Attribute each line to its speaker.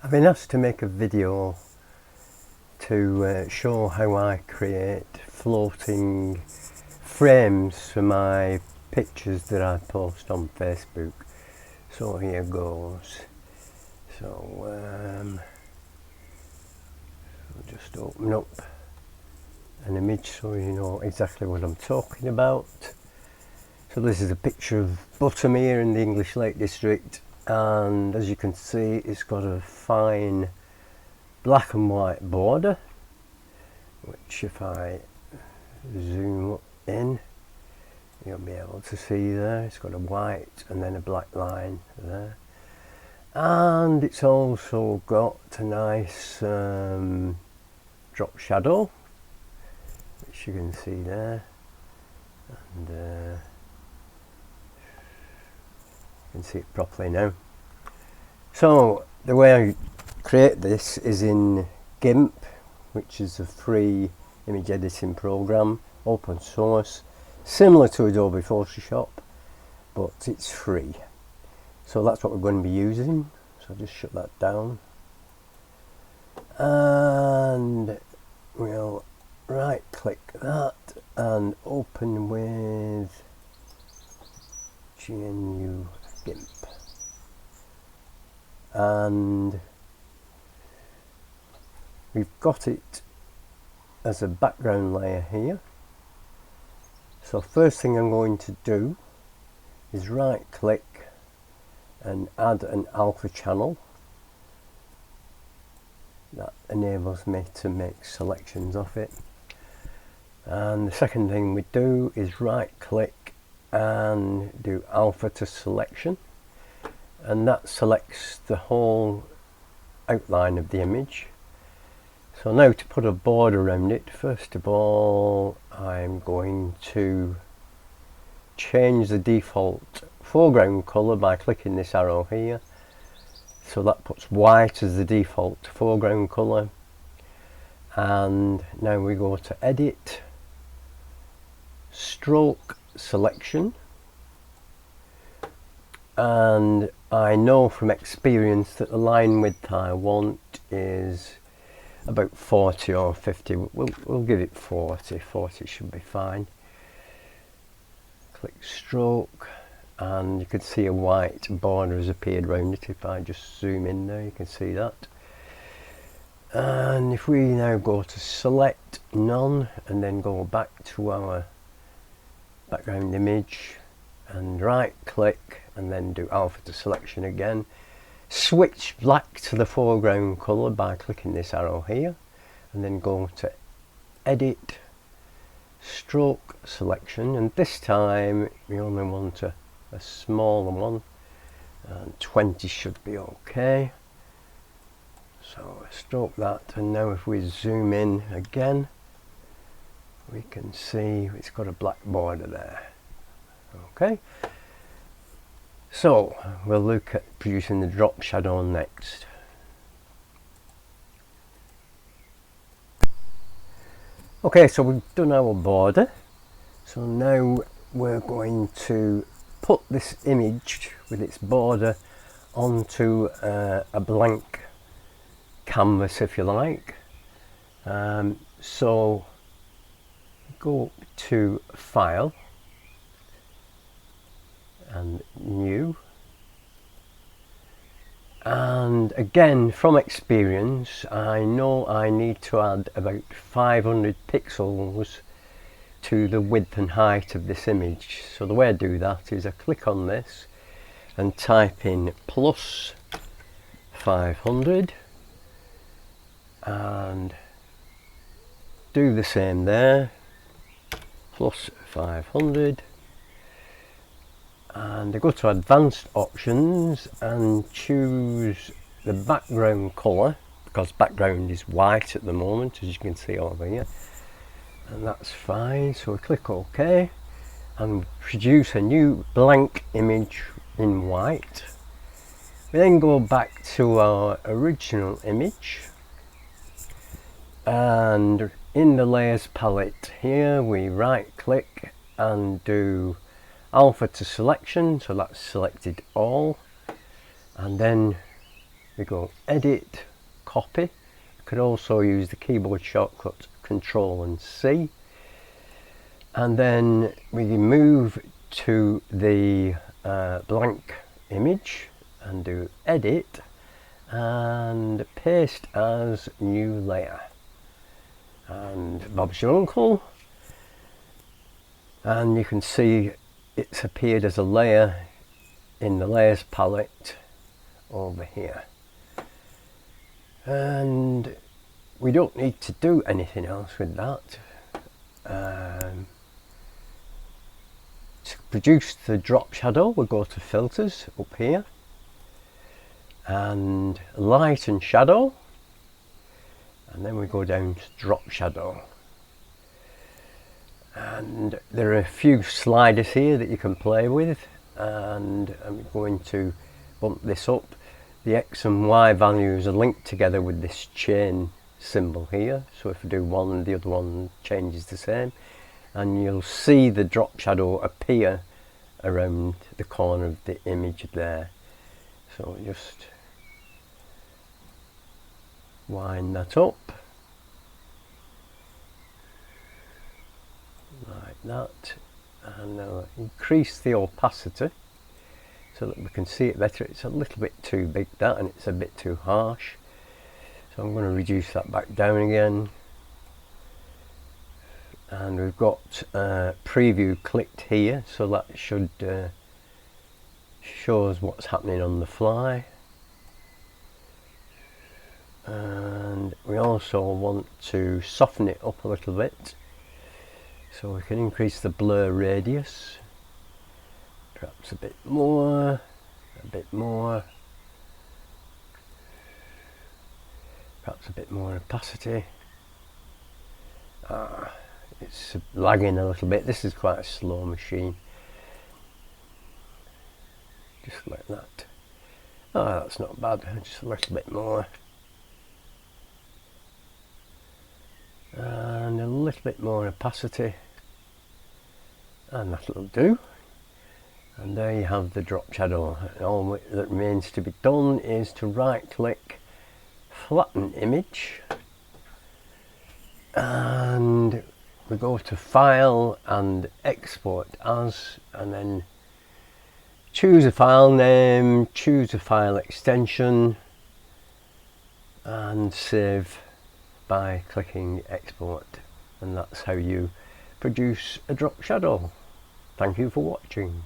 Speaker 1: I've been asked to make a video to show how I create floating frames for my pictures that I post on Facebook. So here goes. So I'll just open up an image so you know exactly what I'm talking about. So this is a picture of Buttermere in the English Lake District, and as you can see it's got a fine black and white border, which if I zoom in you'll be able to see there. It's got a white and then a black line there, and it's also got a nice drop shadow, which you can see there, and you can see it properly now. So the way I create this is in GIMP, which is a free image editing program, open source, similar to Adobe Photoshop, but it's free. So that's what we're going to be using. So I'll just shut that down, and we'll right click that and open with GNU GIMP, and we've got it as a background layer here. So first thing I'm going to do is right click and add an alpha channel. That enables me to make selections of it. And the second thing we do is right click and do alpha to selection, and that selects the whole outline of the image. So now to put a border around it, first of all I'm going to change the default foreground colour by clicking this arrow here. So that puts white as the default foreground colour, and now we go to edit, stroke selection, and I know from experience that the line width I want is about 40 or 50. We'll give it 40 should be fine. Click stroke, and you can see a white border has appeared around it. If I just zoom in there you can see that. And if we now go to select none and then go back to our background image and right click and then do alpha to selection again, switch black to the foreground colour by clicking this arrow here, and then go to edit, stroke selection, and this time we only want a smaller one, and 20 should be okay. So stroke that, and now if we zoom in again we can see it's got a black border there. Okay, so we'll look at producing the drop shadow next. Okay, so we've done our border, so now we're going to put this image with its border onto a blank canvas, if you like. So go to File and New, and again from experience I know I need to add about 500 pixels to the width and height of this image. So the way I do that is I click on this and type in plus 500 and do the same there, plus 500, and I go to advanced options and choose the background colour, because background is white at the moment as you can see over here, and that's fine. So we click OK and produce a new blank image in white. We then go back to our original image, and in the layers palette here we right click and do alpha to selection, so that's selected all, and then we go edit, copy. You could also use the keyboard shortcut Control and C, and then we move to the blank image and do edit and paste as new layer, and Bob's your uncle, and you can see it's appeared as a layer in the layers palette over here. And we don't need to do anything else with that. To produce the drop shadow, we'll go to filters up here and light and shadow, and then we go down to drop shadow. And there are a few sliders here that you can play with, and I'm going to bump this up. The X and Y values are linked together with this chain symbol here, so if I do one, the other one changes the same, and you'll see the drop shadow appear around the corner of the image there. So just wind that up like that, and now increase the opacity so that we can see it better. It's a little bit too big, that, and it's a bit too harsh, so I'm going to reduce that back down again. And we've got preview clicked here, so that should show us what's happening on the fly. And we also want to soften it up a little bit, so we can increase the blur radius, perhaps a bit more, perhaps a bit more opacity. It's lagging a little bit. This is quite a slow machine. Just like that. That's not bad. Just a little bit more. And a little bit more opacity. And that'll do. And there you have the drop shadow. And all that remains to be done is to right click, flatten image, and we go to file and export as, and then choose a file name, choose a file extension, and save by clicking export. And that's how you produce a drop shadow. Thank you for watching.